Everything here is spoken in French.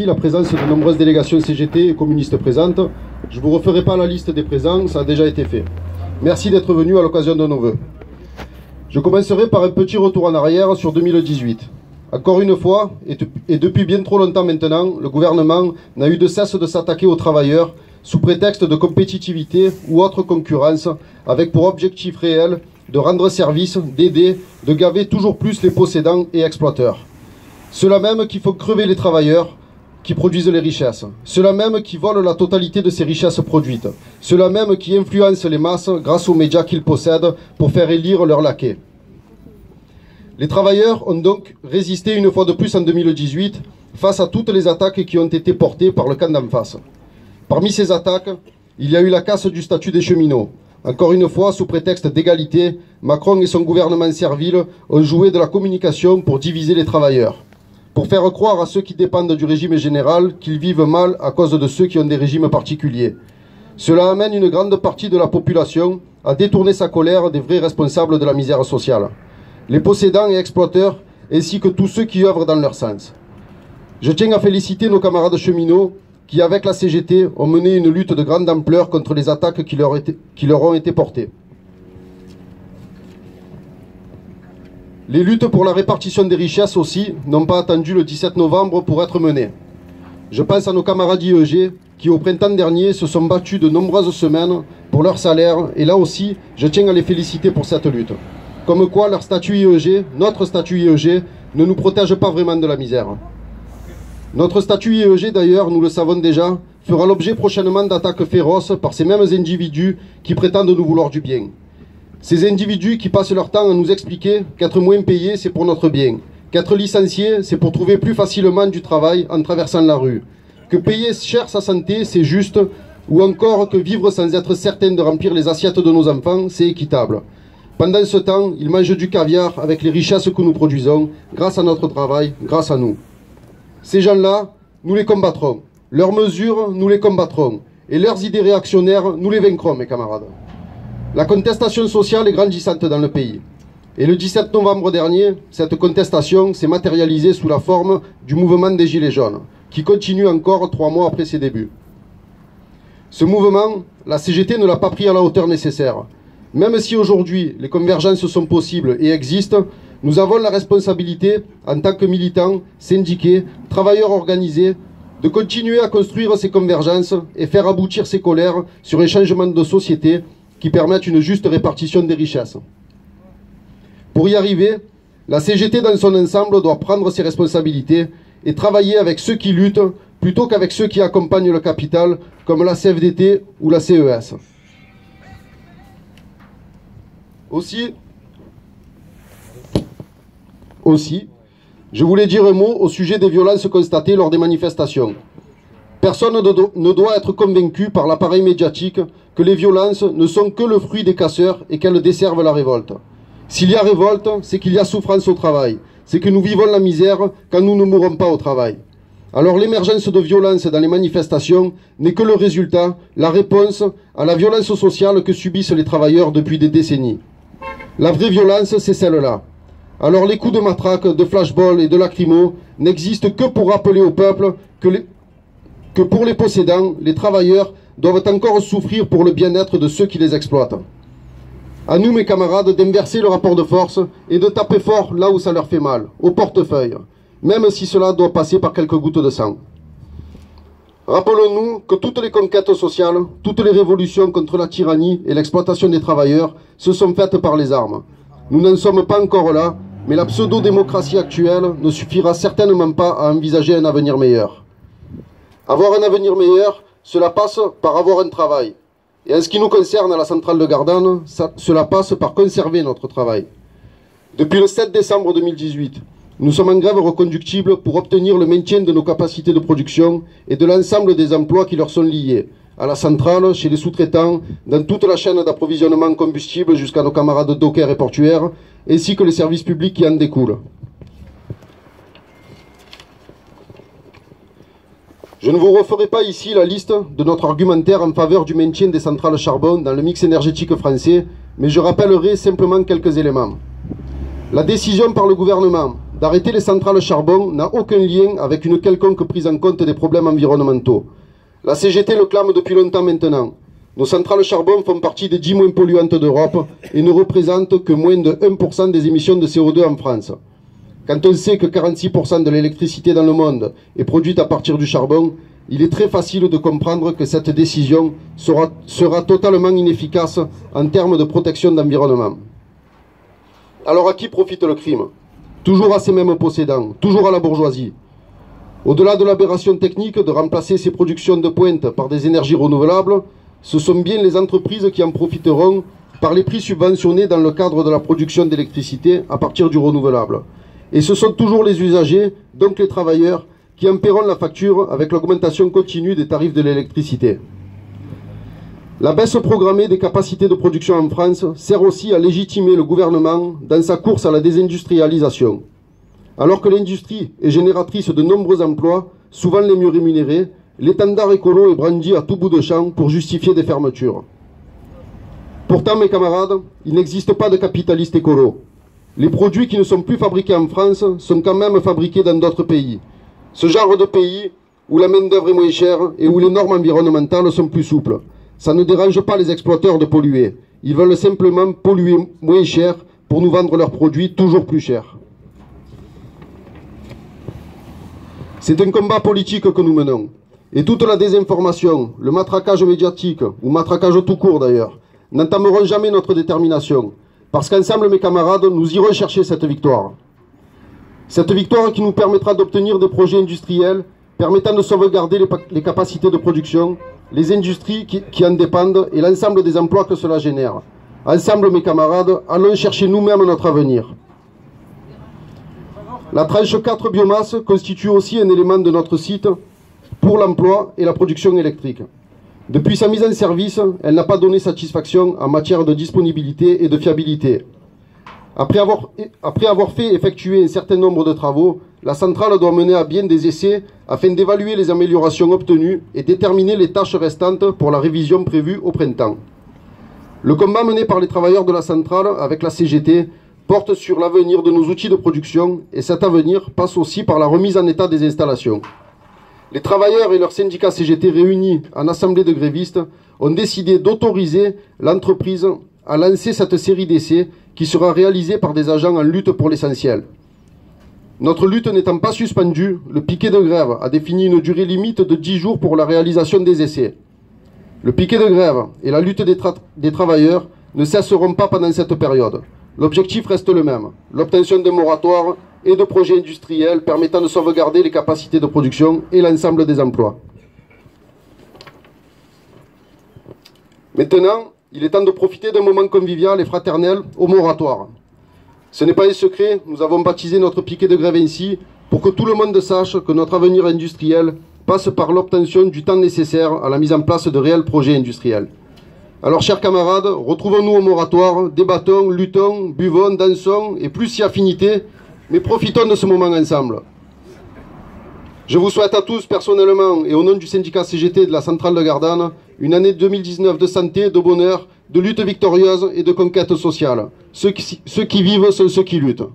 La présence de nombreuses délégations CGT et communistes présentes. Je ne vous referai pas la liste des présents, ça a déjà été fait. Merci d'être venus à l'occasion de nos vœux. Je commencerai par un petit retour en arrière sur 2018. Encore une fois, et depuis bien trop longtemps maintenant, le gouvernement n'a eu de cesse de s'attaquer aux travailleurs sous prétexte de compétitivité ou autre concurrence, avec pour objectif réel de rendre service, d'aider, de gaver toujours plus les possédants et exploiteurs. Ceux-là même qui font crever les travailleurs, qui produisent les richesses. Ceux-là même qui volent la totalité de ces richesses produites. Ceux-là même qui influencent les masses grâce aux médias qu'ils possèdent pour faire élire leurs laquais. Les travailleurs ont donc résisté une fois de plus en 2018 face à toutes les attaques qui ont été portées par le camp d'en face. Parmi ces attaques, il y a eu la casse du statut des cheminots. Encore une fois, sous prétexte d'égalité, Macron et son gouvernement servile ont joué de la communication pour diviser les travailleurs, pour faire croire à ceux qui dépendent du régime général qu'ils vivent mal à cause de ceux qui ont des régimes particuliers. Cela amène une grande partie de la population à détourner sa colère des vrais responsables de la misère sociale, les possédants et exploiteurs, ainsi que tous ceux qui œuvrent dans leur sens. Je tiens à féliciter nos camarades cheminots qui, avec la CGT, ont mené une lutte de grande ampleur contre les attaques qui leur ont été portées. Les luttes pour la répartition des richesses aussi n'ont pas attendu le 17 novembre pour être menées. Je pense à nos camarades IEG qui, au printemps dernier, se sont battus de nombreuses semaines pour leur salaire, et là aussi, je tiens à les féliciter pour cette lutte. Comme quoi, leur statut IEG, notre statut IEG, ne nous protège pas vraiment de la misère. Notre statut IEG, d'ailleurs, nous le savons déjà, fera l'objet prochainement d'attaques féroces par ces mêmes individus qui prétendent nous vouloir du bien. Ces individus qui passent leur temps à nous expliquer qu'être moins payé, c'est pour notre bien, qu'être licencié, c'est pour trouver plus facilement du travail en traversant la rue, que payer cher sa santé, c'est juste, ou encore que vivre sans être certain de remplir les assiettes de nos enfants, c'est équitable. Pendant ce temps, ils mangent du caviar avec les richesses que nous produisons, grâce à notre travail, grâce à nous. Ces gens-là, nous les combattrons. Leurs mesures, nous les combattrons. Et leurs idées réactionnaires, nous les vaincrons, mes camarades. La contestation sociale est grandissante dans le pays. Et le 17 novembre dernier, cette contestation s'est matérialisée sous la forme du mouvement des Gilets jaunes, qui continue encore 3 mois après ses débuts. Ce mouvement, la CGT ne l'a pas pris à la hauteur nécessaire. Même si aujourd'hui les convergences sont possibles et existent, nous avons la responsabilité, en tant que militants, syndiqués, travailleurs organisés, de continuer à construire ces convergences et faire aboutir ces colères sur un changement de société qui permette une juste répartition des richesses. Pour y arriver, la CGT dans son ensemble doit prendre ses responsabilités et travailler avec ceux qui luttent plutôt qu'avec ceux qui accompagnent le capital, comme la CFDT ou la CES. Aussi, je voulais dire un mot au sujet des violences constatées lors des manifestations. Personne ne doit être convaincu par l'appareil médiatique que les violences ne sont que le fruit des casseurs et qu'elles desservent la révolte. S'il y a révolte, c'est qu'il y a souffrance au travail. C'est que nous vivons la misère quand nous ne mourrons pas au travail. Alors l'émergence de violence dans les manifestations n'est que le résultat, la réponse à la violence sociale que subissent les travailleurs depuis des décennies. La vraie violence, c'est celle-là. Alors les coups de matraque, de flashball et de lacrymo n'existent que pour rappeler au peuple que pour les possédants, les travailleurs doivent encore souffrir pour le bien-être de ceux qui les exploitent. À nous, mes camarades, d'inverser le rapport de force et de taper fort là où ça leur fait mal, au portefeuille, même si cela doit passer par quelques gouttes de sang. Rappelons-nous que toutes les conquêtes sociales, toutes les révolutions contre la tyrannie et l'exploitation des travailleurs se sont faites par les armes. Nous n'en sommes pas encore là, mais la pseudo-démocratie actuelle ne suffira certainement pas à envisager un avenir meilleur. Avoir un avenir meilleur, cela passe par avoir un travail. Et en ce qui nous concerne à la centrale de Gardanne, cela passe par conserver notre travail. Depuis le 7 décembre 2018, nous sommes en grève reconductible pour obtenir le maintien de nos capacités de production et de l'ensemble des emplois qui leur sont liés, à la centrale, chez les sous-traitants, dans toute la chaîne d'approvisionnement en combustible jusqu'à nos camarades dockers et portuaires, ainsi que les services publics qui en découlent. Je ne vous referai pas ici la liste de notre argumentaire en faveur du maintien des centrales charbon dans le mix énergétique français, mais je rappellerai simplement quelques éléments. La décision par le gouvernement d'arrêter les centrales à charbon n'a aucun lien avec une quelconque prise en compte des problèmes environnementaux. La CGT le clame depuis longtemps maintenant. Nos centrales à charbon font partie des 10 moins polluantes d'Europe et ne représentent que moins de 1% des émissions de CO2 en France. Quand on sait que 46% de l'électricité dans le monde est produite à partir du charbon, il est très facile de comprendre que cette décision sera totalement inefficace en termes de protection d'environnement. Alors à qui profite le crime? Toujours à ces mêmes possédants, toujours à la bourgeoisie. Au-delà de l'aberration technique de remplacer ces productions de pointe par des énergies renouvelables, ce sont bien les entreprises qui en profiteront par les prix subventionnés dans le cadre de la production d'électricité à partir du renouvelable. Et ce sont toujours les usagers, donc les travailleurs, qui en paieront la facture avec l'augmentation continue des tarifs de l'électricité. La baisse programmée des capacités de production en France sert aussi à légitimer le gouvernement dans sa course à la désindustrialisation. Alors que l'industrie est génératrice de nombreux emplois, souvent les mieux rémunérés, l'étendard écolo est brandi à tout bout de champ pour justifier des fermetures. Pourtant, mes camarades, il n'existe pas de capitaliste écolo. Les produits qui ne sont plus fabriqués en France sont quand même fabriqués dans d'autres pays. Ce genre de pays où la main-d'œuvre est moins chère et où les normes environnementales sont plus souples. Ça ne dérange pas les exploiteurs de polluer. Ils veulent simplement polluer moins cher pour nous vendre leurs produits toujours plus chers. C'est un combat politique que nous menons. Et toute la désinformation, le matraquage médiatique, ou matraquage tout court d'ailleurs, n'entameront jamais notre détermination. Parce qu'ensemble, mes camarades, nous irons chercher cette victoire. Cette victoire qui nous permettra d'obtenir des projets industriels permettant de sauvegarder les capacités de production, les industries qui en dépendent et l'ensemble des emplois que cela génère. Ensemble, mes camarades, allons chercher nous-mêmes notre avenir. La tranche 4 biomasse constitue aussi un élément de notre site pour l'emploi et la production électrique. Depuis sa mise en service, elle n'a pas donné satisfaction en matière de disponibilité et de fiabilité. Après avoir fait effectuer un certain nombre de travaux, la centrale doit mener à bien des essais afin d'évaluer les améliorations obtenues et déterminer les tâches restantes pour la révision prévue au printemps. Le combat mené par les travailleurs de la centrale avec la CGT porte sur l'avenir de nos outils de production et cet avenir passe aussi par la remise en état des installations. Les travailleurs et leurs syndicats CGT réunis en assemblée de grévistes ont décidé d'autoriser l'entreprise à lancer cette série d'essais qui sera réalisée par des agents en lutte pour l'essentiel. Notre lutte n'étant pas suspendue, le piquet de grève a défini une durée limite de 10 jours pour la réalisation des essais. Le piquet de grève et la lutte des travailleurs ne cesseront pas pendant cette période. L'objectif reste le même, l'obtention de moratoires et de projets industriels permettant de sauvegarder les capacités de production et l'ensemble des emplois. Maintenant, il est temps de profiter d'un moment convivial et fraternel au moratoire. Ce n'est pas un secret, nous avons baptisé notre piquet de grève ainsi pour que tout le monde sache que notre avenir industriel passe par l'obtention du temps nécessaire à la mise en place de réels projets industriels. Alors, chers camarades, retrouvons-nous au moratoire, débattons, luttons, buvons, dansons, et plus si affinité, mais profitons de ce moment ensemble. Je vous souhaite à tous, personnellement, et au nom du syndicat CGT de la centrale de Gardanne, une année 2019 de santé, de bonheur, de lutte victorieuse et de conquête sociale. Ceux qui vivent sont ceux qui luttent.